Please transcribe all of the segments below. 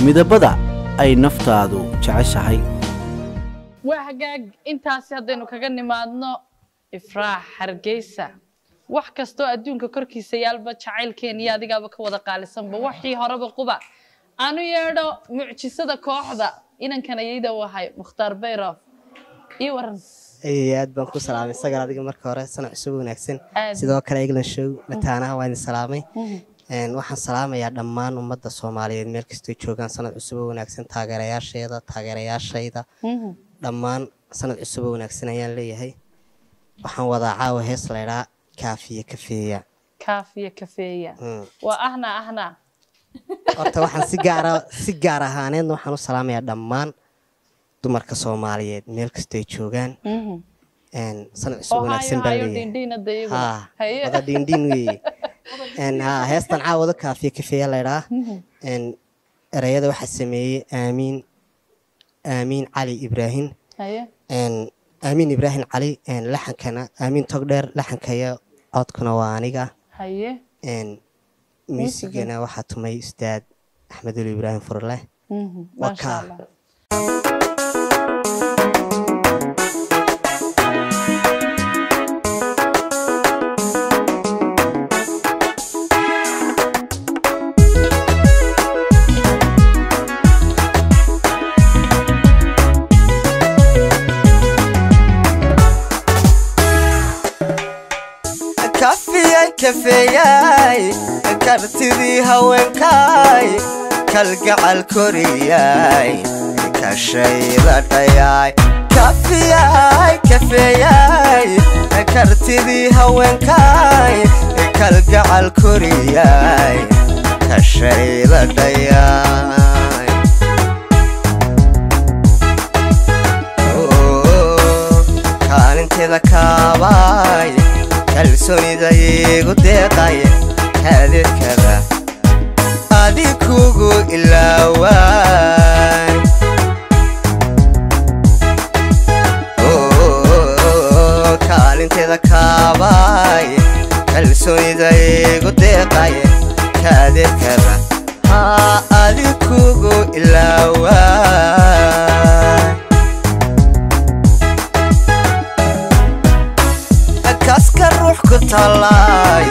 midabada ay naftaadu jeceshahay. وحقاق intaasi hadaynu kaga nimaadno ifraax hargeysa wax kasto adduunka korkiisa yaalba jacaylkeen iyo adigaaba ka wada qaalisanba wixii horeba quba aanu yeedho mucjisada kooxda inankana iyada wahay Mukhtaar Bayraaf iyo waran aad baan ku salaamay sagal adiga marka hore sanac cusub wanaagsan sidoo kale iglan show mataanaha waan salaamay waxaan salaamayaa dhammaan ummadda Soomaaliyeed meel kasta joogan sanad cusub wanaagsan taageerayaashayda dhammaan sanad cusub wanaagsan ayaan leeyahay waxaan wada caawa hees leeyahay kaafiya kafeeya wa ahna horta waxaan si gaar ahaaneed waxaan u salaamayaa dhammaan dumarka Soomaaliyeed meel kasta joogan sanad cusub wanaagsan baa leeyahay wada diindin heestan caawada kaafiya kafeeya leeyahay erayada waxa sameeyay aamin cali ibraahim aamin ibraahim cali laxankana aamin togdheer laxankaya codkuna waa aniga muusigana waxa tumay ustaad axmed ibraahim furle masha Allah كفياي كرتدي هوينكاي كالقعل كورياي كالشيدة دياي كفياي كرتدي هوينكاي كالقعل كورياي كالشيدة دياي كان انت ذكاواي kalsoonida igu deeqay hadalkada adikugu ilaaway kaalinteeda kaabay kalsoonida igu deeqay hadalkada adikugu ilaaway كاسك الروح كتلاي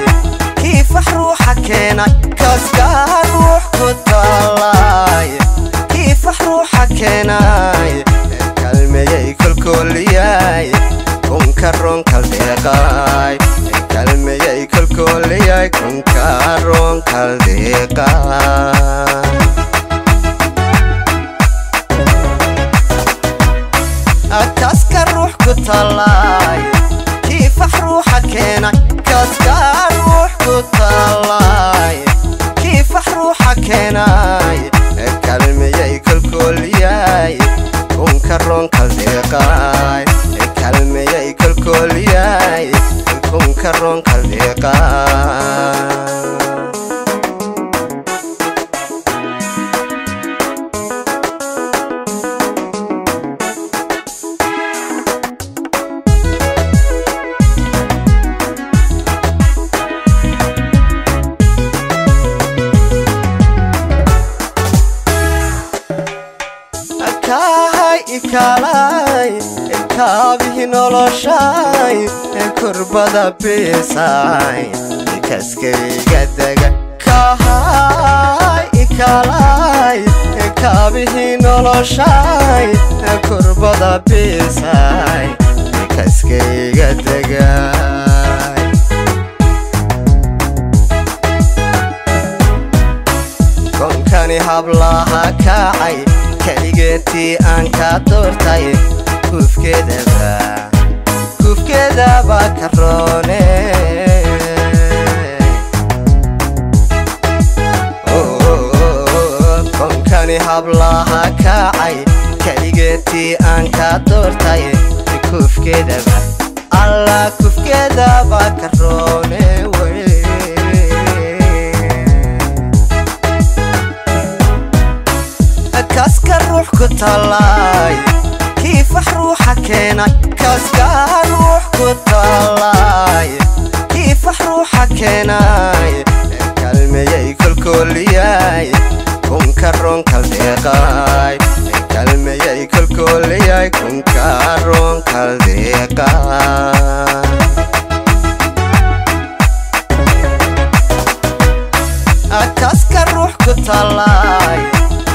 كيف روحك هنا كاسك الروح كتلاي كيف روحك هنا كلمة كل ياي كن كرون كالدقاي كلمة كل ياي كن كرون كالدقاي كاسك الروح كتلاي كيف روحك هنا كاسك روح كتلاي كيف روحك هنا كلمة كل ياي كن كرون كالدقاي كلمة كل ياي كن كرون كالدقاي كالاي كابي نولوشاي كربدا بيساي كاسكي قدق كاي كالاي كابي نولوشاي كربدا بيساي كاسكي قدق كون كاني حبلها كاي كليجتي أنك دورتاي كوف كذا بكروني كون كاني حبلها كاي كليجتي أنك دورتاي كوف كذا الله كوف كذا بكروني كاسك الروح كتلاي كيف روحك هنا كاسك الروح كتلاي كيف روحك هنا كلمة كل ياي كن كرون كالديقاي كلمي كل كن كرون كالديقاي أكاسك الروح كتلاي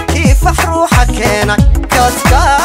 كيف روحك هنا كاسك